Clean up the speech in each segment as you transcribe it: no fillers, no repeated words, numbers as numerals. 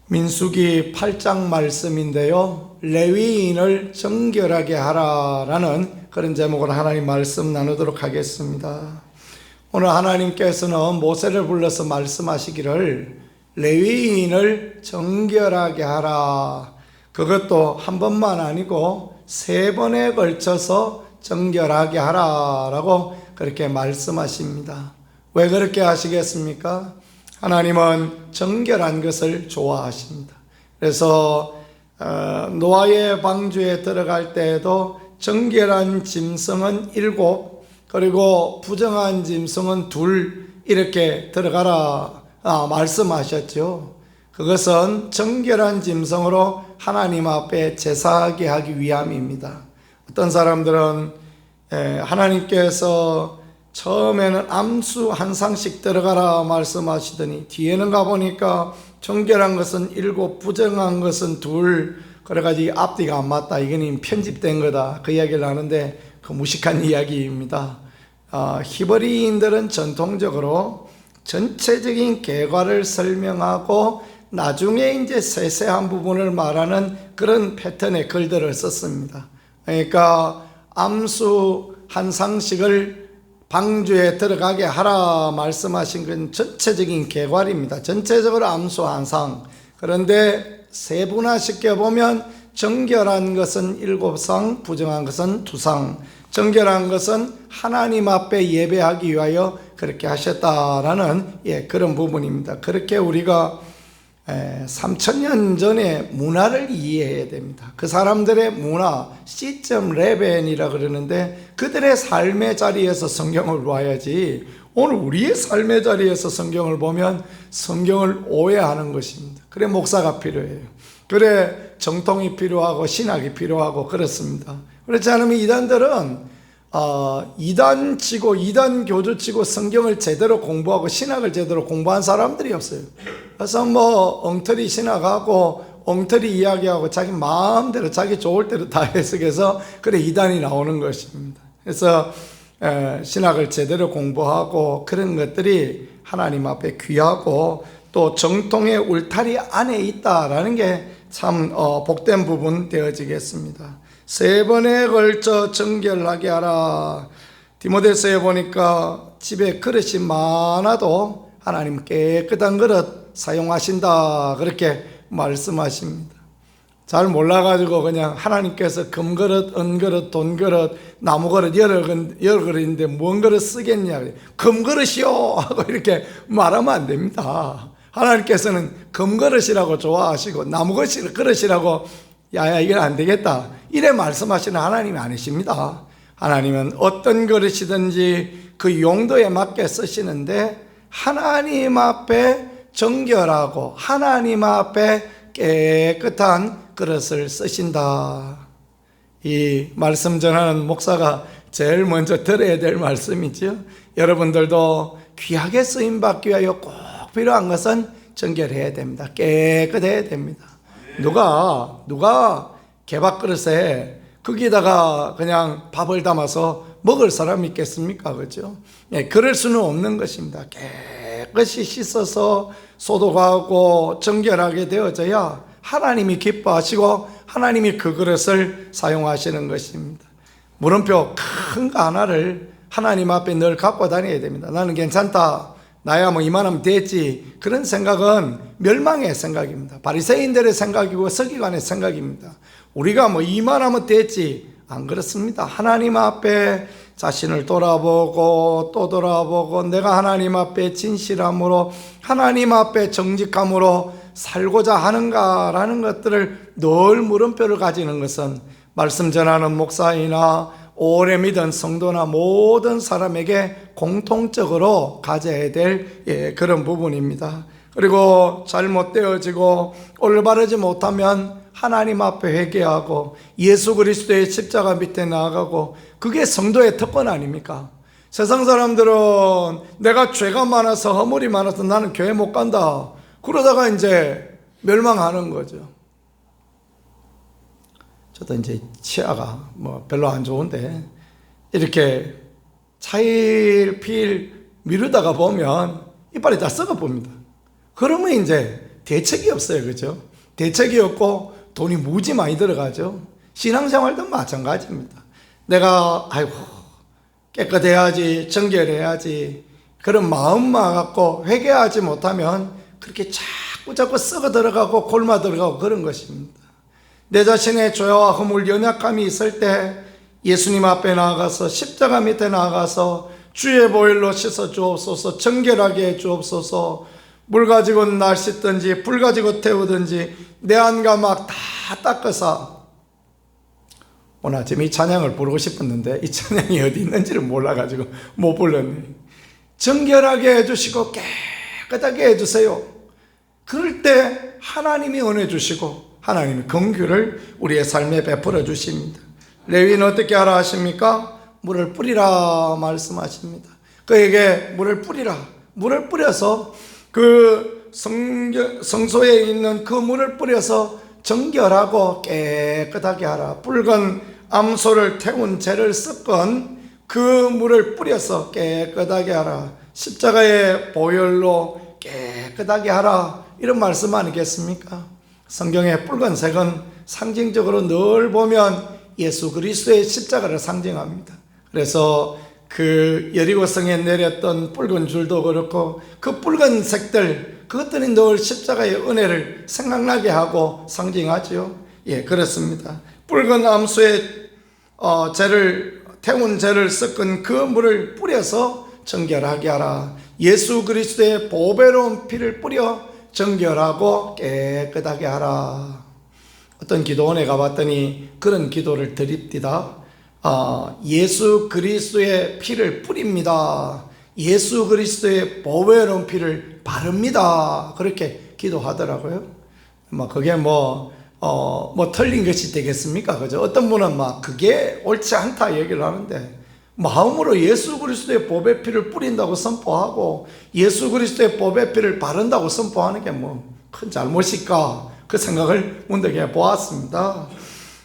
민수기 8장 말씀인데요, 레위인을 정결하게 하라라는 그런 제목으로 하나님 말씀 나누도록 하겠습니다. 오늘 하나님께서는 모세를 불러서 말씀하시기를 레위인을 정결하게 하라, 그것도 한 번만 아니고 세 번에 걸쳐서 정결하게 하라라고 그렇게 말씀하십니다. 왜 그렇게 하시겠습니까? 하나님은 정결한 것을 좋아하십니다. 그래서 노아의 방주에 들어갈 때에도 정결한 짐승은 7, 그리고 부정한 짐승은 2 이렇게 들어가라 말씀하셨죠. 그것은 정결한 짐승으로 하나님 앞에 제사하게 하기 위함입니다. 어떤 사람들은 하나님께서 처음에는 암수 한 상씩 들어가라 말씀하시더니 뒤에는 가보니까 정결한 것은 7, 부정한 것은 2, 그래가지고 앞뒤가 안 맞다, 이거는 편집된 거다, 그 이야기를 하는데 그 무식한 이야기입니다. 히브리인들은 전통적으로 전체적인 계과를 설명하고 나중에 이제 세세한 부분을 말하는 그런 패턴의 글들을 썼습니다. 그러니까 암수 한 상씩을 방주에 들어가게 하라 말씀하신 건 전체적인 계괄입니다. 전체적으로 암수 한 상. 그런데 세분화시켜 보면 정결한 것은 7상, 부정한 것은 2상. 정결한 것은 하나님 앞에 예배하기 위하여 그렇게 하셨다라는 그런 부분입니다. 그렇게 우리가 3000년 전의 문화를 이해해야 됩니다. 그 사람들의 문화, 시점 레벤이라 그러는데 그들의 삶의 자리에서 성경을 봐야지, 오늘 우리의 삶의 자리에서 성경을 보면 성경을 오해하는 것입니다. 그래 목사가 필요해요. 그래 정통이 필요하고 신학이 필요하고 그렇습니다. 그렇지 않으면 이단들은 이단 치고 이단 교주 치고 성경을 제대로 공부하고 신학을 제대로 공부한 사람들이 없어요. 그래서 엉터리 신학하고 엉터리 이야기하고 자기 마음대로 자기 좋을 대로 다 해석해서 그래 이단이 나오는 것입니다. 그래서 신학을 제대로 공부하고 그런 것들이 하나님 앞에 귀하고 또 정통의 울타리 안에 있다라는 게 참 복된 부분 되어지겠습니다. 3번에 걸쳐 정결하게 하라. 디모데서에 보니까 집에 그릇이 많아도 하나님 깨끗한 그릇 사용하신다, 그렇게 말씀하십니다. 잘 몰라가지고 그냥 하나님께서 금그릇, 은그릇, 돈그릇, 나무그릇 여러 그릇인데 뭔 그릇 쓰겠냐, 금그릇이요 하고 이렇게 말하면 안 됩니다. 하나님께서는 금그릇이라고 좋아하시고 나무그릇이라고 야야 이건 안 되겠다 이래 말씀하시는 하나님이 아니십니다. 하나님은 어떤 그릇이든지 그 용도에 맞게 쓰시는데 하나님 앞에 정결하고 하나님 앞에 깨끗한 그릇을 쓰신다. 이 말씀 전하는 목사가 제일 먼저 들어야 될 말씀이죠. 여러분들도 귀하게 쓰임받기 위하여 꼭 필요한 것은 정결해야 됩니다. 깨끗해야 됩니다. 누가 개밥그릇에 거기다가 그냥 밥을 담아서 먹을 사람이 있겠습니까? 그렇죠? 그럴 수는 없는 것입니다. 깨끗이 씻어서 소독하고 정결하게 되어져야 하나님이 기뻐하시고 하나님이 그 그릇을 사용하시는 것입니다. 물음표 큰 거 하나를 하나님 앞에 늘 갖고 다녀야 됩니다. 나는 괜찮다, 나야 이만하면 됐지, 그런 생각은 멸망의 생각입니다. 바리새인들의 생각이고 서기관의 생각입니다. 우리가 이만하면 됐지, 안 그렇습니다. 하나님 앞에 자신을 돌아보고 또 돌아보고 내가 하나님 앞에 진실함으로 하나님 앞에 정직함으로 살고자 하는가라는 것들을 늘 물음표를 가지는 것은 말씀 전하는 목사이나 오래 믿은 성도나 모든 사람에게 공통적으로 가져야 될 그런 부분입니다. 그리고 잘못되어지고 올바르지 못하면 하나님 앞에 회개하고 예수 그리스도의 십자가 밑에 나아가고, 그게 성도의 특권 아닙니까? 세상 사람들은 내가 죄가 많아서 허물이 많아서 나는 교회 못 간다, 그러다가 이제 멸망하는 거죠. 저도 이제 치아가 별로 안 좋은데 이렇게 차일피일 미루다가 보면 이빨이 다 썩어 봅니다. 그러면 이제 대책이 없어요. 그죠? 대책이 없고 돈이 무지 많이 들어가죠. 신앙생활도 마찬가지입니다. 내가 아이고 깨끗해야지, 정결해야지 그런 마음만 갖고 회개하지 못하면 그렇게 자꾸 썩어 들어가고 골마 들어가고 그런 것입니다. 내 자신의 죄와 허물, 연약함이 있을 때 예수님 앞에 나아가서 십자가 밑에 나아가서 주의 보혈로 씻어 주옵소서, 정결하게 해 주옵소서. 물 가지고 날 씻든지 불 가지고 태우든지 내 안과 막 다 닦아서. 오늘 아침 이 찬양을 부르고 싶었는데 이 찬양이 어디 있는지를 몰라가지고 못 불렀네. 정결하게 해주시고 깨끗하게 해주세요. 그럴 때 하나님이 은혜 주시고 하나님이 긍휼을 우리의 삶에 베풀어 주십니다. 레위는 어떻게 하라 하십니까? 물을 뿌리라 말씀하십니다. 그에게 물을 뿌리라. 물을 뿌려서 그 성소에 있는 그 물을 뿌려서 정결하고 깨끗하게 하라. 붉은 암소를 태운 재를 섞은 그 물을 뿌려서 깨끗하게 하라. 십자가의 보혈로 깨끗하게 하라. 이런 말씀 아니겠습니까? 성경의 붉은색은 상징적으로 늘 보면 예수 그리스도의 십자가를 상징합니다. 그래서 그 여리고성에 내렸던 붉은 줄도 그렇고 그 붉은색들 그것들이 늘 십자가의 은혜를 생각나게 하고 상징하죠. 예, 그렇습니다. 붉은 암소의 태운 재를 섞은 그 물을 뿌려서 정결하게 하라. 예수 그리스도의 보배로운 피를 뿌려 정결하고 깨끗하게 하라. 어떤 기도원에 가봤더니 그런 기도를 드립디다. 예수 그리스도의 피를 뿌립니다. 예수 그리스도의 보배로운 피를 바릅니다. 그렇게 기도하더라고요. 그게 틀린 것이 되겠습니까? 그죠? 어떤 분은 그게 옳지 않다 얘기를 하는데, 마음으로 예수 그리스도의 보배 피를 뿌린다고 선포하고 예수 그리스도의 보배 피를 바른다고 선포하는 게 큰 잘못일까? 그 생각을 문득 해 보았습니다.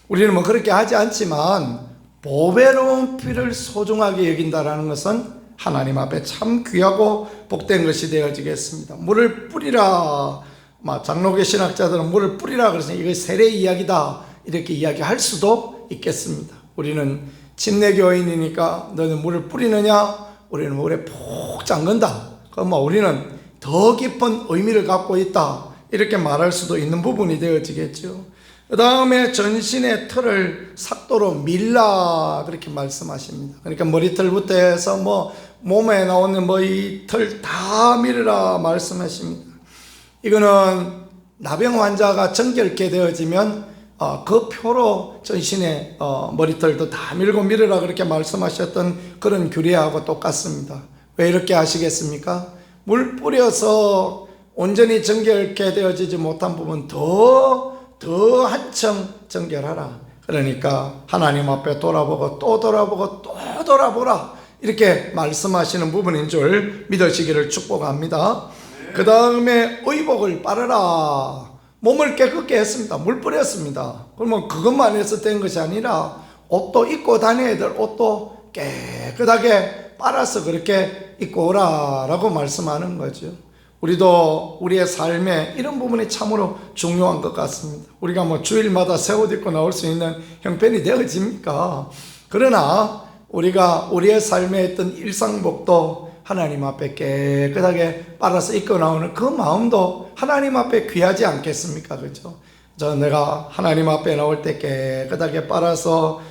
우리는 그렇게 하지 않지만 보배로운 피를 소중하게 여긴다라는 것은 하나님 앞에 참 귀하고 복된 것이 되어지겠습니다. 물을 뿌리라. 장로교 신학자들은 물을 뿌리라 그래서 이거 세례 이야기다 이렇게 이야기할 수도 있겠습니다. 우리는 침례교인이니까 너는 물을 뿌리느냐? 우리는 물에 푹 잠근다. 그럼 우리는 더 깊은 의미를 갖고 있다. 이렇게 말할 수도 있는 부분이 되어지겠죠. 그 다음에 전신의 털을 삭도로 밀라 그렇게 말씀하십니다. 그러니까 머리털부터 해서 몸에 나오는 이 털 다 밀으라 말씀하십니다. 이거는 나병 환자가 정결케 되어지면 그 표로 전신의 머리털도 다 밀고 밀으라 그렇게 말씀하셨던 그런 규례하고 똑같습니다. 왜 이렇게 하시겠습니까? 물 뿌려서 온전히 정결케 되어지지 못한 부분 더 한층 정결하라. 그러니까 하나님 앞에 돌아보고 또 돌아보고 또 돌아보라 이렇게 말씀하시는 부분인 줄 믿으시기를 축복합니다. 그 다음에 의복을 빨아라. 몸을 깨끗게 했습니다. 물 뿌렸습니다. 그러면 그것만 해서 된 것이 아니라 옷도 입고 다녀야 될 옷도 깨끗하게 빨아서 그렇게 입고 오라라고 말씀하는 거죠. 우리도 우리의 삶에 이런 부분이 참으로 중요한 것 같습니다. 우리가 주일마다 새 옷 입고 나올 수 있는 형편이 되어집니까? 그러나 우리가 우리의 삶에 있던 일상복도 하나님 앞에 깨끗하게 빨아서 입고 나오는 그 마음도 하나님 앞에 귀하지 않겠습니까? 그렇죠? 내가 하나님 앞에 나올 때 깨끗하게 빨아서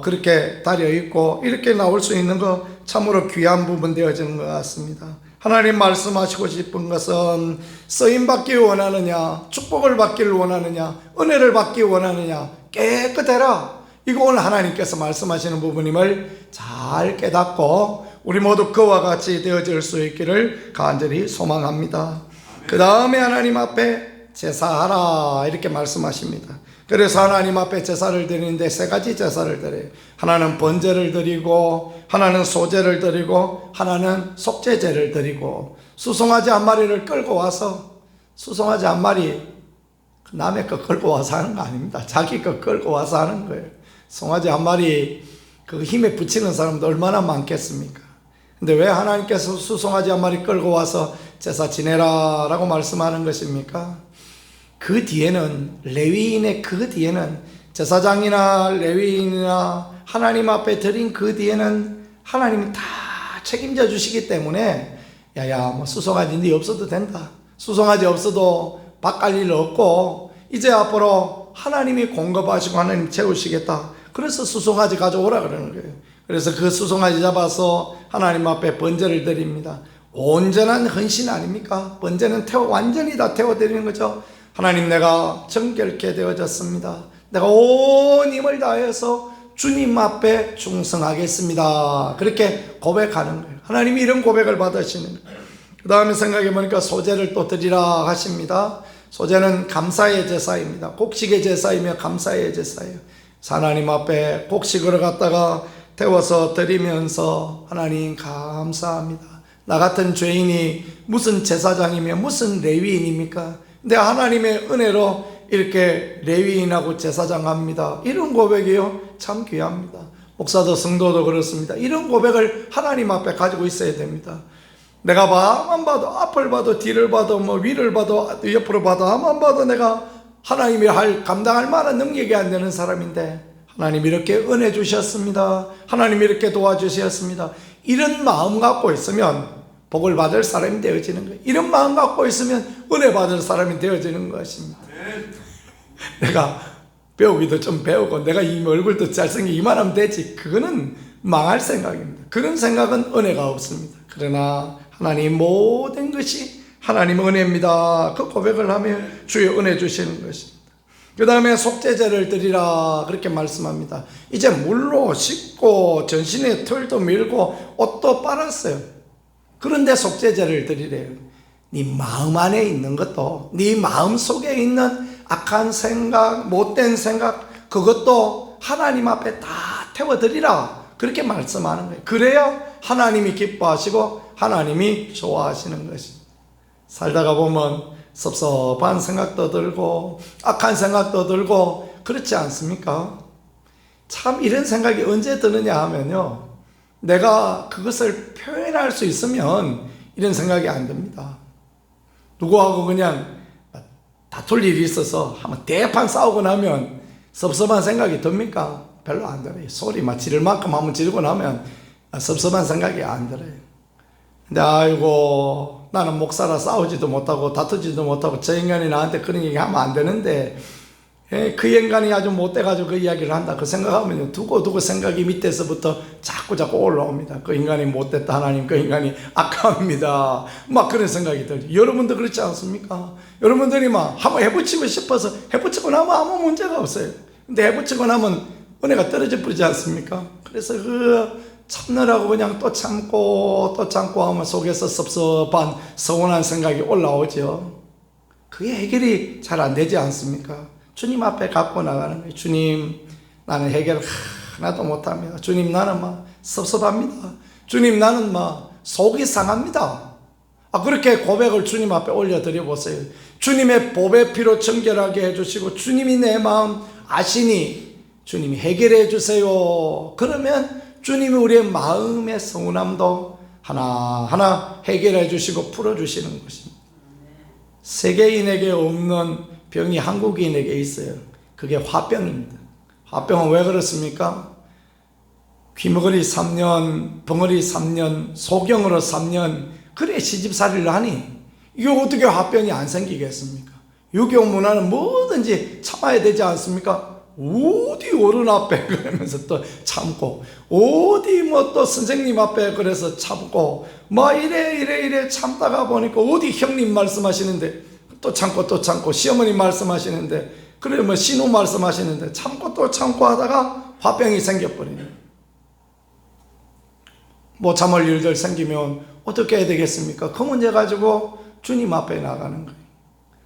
그렇게 다려 입고 이렇게 나올 수 있는 거 참으로 귀한 부분 되어지는 것 같습니다. 하나님 말씀하시고 싶은 것은 쓰임 받기 원하느냐, 축복을 받기를 원하느냐, 은혜를 받기 원하느냐, 깨끗해라. 이거 오늘 하나님께서 말씀하시는 부분임을 잘 깨닫고 우리 모두 그와 같이 되어질 수 있기를 간절히 소망합니다. 그 다음에 하나님 앞에 제사하라 이렇게 말씀하십니다. 그래서 하나님 앞에 제사를 드리는데 세 가지 제사를 드려요. 하나는 번제를 드리고, 하나는 소제를 드리고, 하나는 속죄제를 드리고, 수송아지 한 마리를 끌고 와서, 수송아지 한 마리 남의 거 끌고 와서 하는 거 아닙니다. 자기 거 끌고 와서 하는 거예요. 송아지 한 마리 그 힘에 붙이는 사람도 얼마나 많겠습니까? 근데 왜 하나님께서 수송아지 한 마리 끌고 와서 제사 지내라 라고 말씀하는 것입니까? 그 뒤에는, 레위인의 그 뒤에는, 제사장이나 레위인이나 하나님 앞에 드린 그 뒤에는 하나님이 다 책임져 주시기 때문에, 야야 뭐 수송아지 네 없어도 된다, 수송아지 없어도 밥 갈 일 없고 이제 앞으로 하나님이 공급하시고 하나님 채우시겠다, 그래서 수송아지 가져오라 그러는 거예요. 그래서 그 수송아지 잡아서 하나님 앞에 번제를 드립니다. 온전한 헌신 아닙니까? 번제는 완전히 다 태워드리는 거죠. 하나님, 내가 정결케 되어졌습니다. 내가 온 힘을 다해서 주님 앞에 충성하겠습니다. 그렇게 고백하는 거예요. 하나님이 이런 고백을 받으시는 거예요. 그 다음에 생각해보니까 소제를 또 드리라 하십니다. 소제는 감사의 제사입니다. 곡식의 제사이며 감사의 제사예요. 하나님 앞에 곡식을 갖다가 태워서 드리면서 하나님 감사합니다. 나 같은 죄인이 무슨 제사장이며 무슨 레위인입니까? 근데 하나님의 은혜로 이렇게 레위인하고 제사장합니다. 이런 고백이요, 참 귀합니다. 목사도 성도도 그렇습니다. 이런 고백을 하나님 앞에 가지고 있어야 됩니다. 내가 밤만 봐도, 앞을 봐도, 뒤를 봐도, 뭐 위를 봐도, 옆으로 봐도, 앞만 봐도 내가 하나님이 감당할 만한 능력이 안 되는 사람인데 하나님 이렇게 은혜 주셨습니다. 하나님 이렇게 도와주셨습니다. 이런 마음 갖고 있으면 복을 받을 사람이 되어지는 거예요. 이런 마음 갖고 있으면 은혜 받을 사람이 되어지는 것입니다. 내가 배우기도 좀 배우고 내가 이 얼굴도 잘생기고 이만하면 되지, 그거는 망할 생각입니다. 그런 생각은 은혜가 없습니다. 그러나 하나님 모든 것이 하나님 은혜입니다. 그 고백을 하면 주의 은혜 주시는 것입니다. 그 다음에 속죄제를 드리라 그렇게 말씀합니다. 이제 물로 씻고 전신에 털도 밀고 옷도 빨았어요. 그런데 속죄제를 드리래요. 네 마음 안에 있는 것도, 네 마음 속에 있는 악한 생각, 못된 생각, 그것도 하나님 앞에 다 태워드리라 그렇게 말씀하는 거예요. 그래야 하나님이 기뻐하시고 하나님이 좋아하시는 것입니다. 살다가 보면 섭섭한 생각도 들고 악한 생각도 들고 그렇지 않습니까? 참 이런 생각이 언제 드느냐 하면요, 내가 그것을 표현할 수 있으면 이런 생각이 안 듭니다. 누구하고 그냥 다툴 일이 있어서 한번 대판 싸우고 나면 섭섭한 생각이 듭니까? 별로 안 들어요. 소리 막 지를 만큼 한번 지르고 나면 섭섭한 생각이 안 들어요. 근데 아이고 나는 목사라 싸우지도 못하고 다투지도 못하고 저 인간이 나한테 그런 얘기 하면 안 되는데 그 인간이 아주 못돼가지고 그 이야기를 한다, 그 생각하면 두고 생각이 밑에서부터 자꾸 올라옵니다. 그 인간이 못됐다, 하나님 그 인간이 악합니다, 막 그런 생각이 들죠. 여러분도 그렇지 않습니까? 여러분들이 막 한번 해붙이고 싶어서 해붙이고 나면 아무 문제가 없어요. 근데 해붙이고 나면 은혜가 떨어져 버리지 않습니까? 그래서 그 참느라고 그냥 또 참고 하면 속에서 섭섭한 서운한 생각이 올라오죠. 그게 해결이 잘 안 되지 않습니까? 주님 앞에 갖고 나가는 거예요. 주님, 나는 해결 하나도 못합니다. 주님, 나는 막 섭섭합니다. 주님, 나는 막 속이 상합니다. 그렇게 고백을 주님 앞에 올려드려 보세요. 주님의 보배 피로 정결하게 해주시고 주님이 내 마음 아시니 주님이 해결해 주세요. 그러면 주님이 우리의 마음의 서운함도 하나하나 해결해 주시고 풀어주시는 것입니다. 세계인에게 없는 병이 한국인에게 있어요. 그게 화병입니다. 화병은 왜 그렇습니까? 귀머거리 3년, 벙어리 3년, 소경으로 3년, 그래 시집살이를 하니 이게 어떻게 화병이 안 생기겠습니까? 유교 문화는 뭐든지 참아야 되지 않습니까? 어디 어른 앞에 그러면서 또 참고, 어디 뭐 또 선생님 앞에 그래서 참고, 뭐 이래 참다가 보니까 어디 형님 말씀하시는데 또 참고, 시어머니 말씀하시는데, 그래 뭐 신우 말씀하시는데 참고 또 참고 하다가 화병이 생겨버리네. 못 참을 일들 생기면 어떻게 해야 되겠습니까? 그 문제 가지고 주님 앞에 나가는 거예요.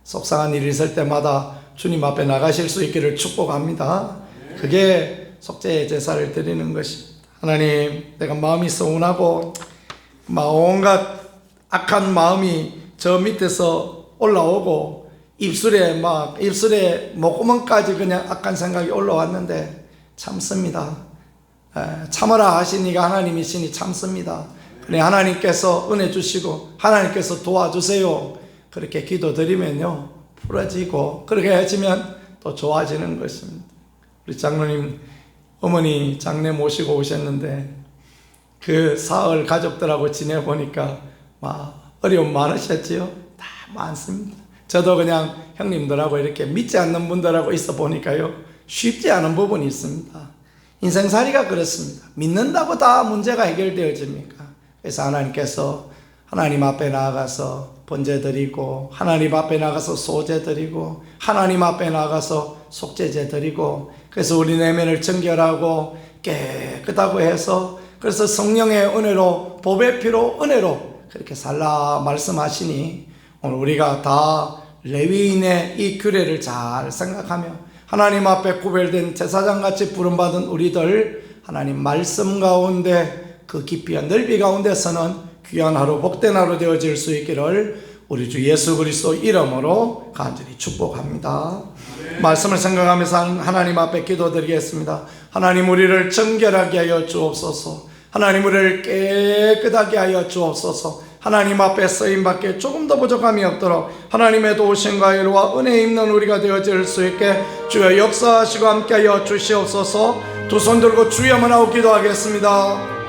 속상한 일이 있을 때마다 주님 앞에 나가실 수 있기를 축복합니다. 그게 속죄의 제사를 드리는 것입니다. 하나님, 내가 마음이 서운하고 온갖 악한 마음이 저 밑에서 올라오고 입술에 목구멍까지 그냥 악한 생각이 올라왔는데 참습니다. 참으라 하시니까 하나님이시니 참습니다. 그래 하나님께서 은혜 주시고 하나님께서 도와주세요. 그렇게 기도드리면요 풀어지고 그렇게 해지면 또 좋아지는 것입니다. 우리 장로님 어머니 장례 모시고 오셨는데 그 사흘 가족들하고 지내보니까 막 어려움 많으셨지요? 다 많습니다. 저도 그냥 형님들하고 이렇게 믿지 않는 분들하고 있어 보니까요 쉽지 않은 부분이 있습니다. 인생살이가 그렇습니다. 믿는다고 다 문제가 해결되어집니까? 그래서 하나님께서 하나님 앞에 나아가서 번제 드리고 하나님 앞에 나가서 소제 드리고 하나님 앞에 나가서 속죄제 드리고 그래서 우리 내면을 정결하고 깨끗하고 해서 그래서 성령의 은혜로 법의 피로 은혜로 그렇게 살라 말씀하시니 오늘 우리가 다 레위인의 이 규례를 잘 생각하며 하나님 앞에 구별된 제사장같이 부름받은 우리들 하나님 말씀 가운데 그 깊이와 넓이 가운데서는 귀한 하루 복된 하루 되어질 수 있기를 우리 주 예수 그리스도 이름으로 간절히 축복합니다. 말씀을 생각하면서 하나님 앞에 기도드리겠습니다. 하나님 우리를 정결하게 하여 주옵소서. 하나님 우리를 깨끗하게 하여 주옵소서. 하나님 앞에 쓰임받기에 조금 더 부족함이 없도록 하나님의 도우심과 일과 은혜 있는 우리가 되어질 수 있게 주여 역사하시고 함께하여 주시옵소서. 두 손 들고 주여만 하고 기도하겠습니다.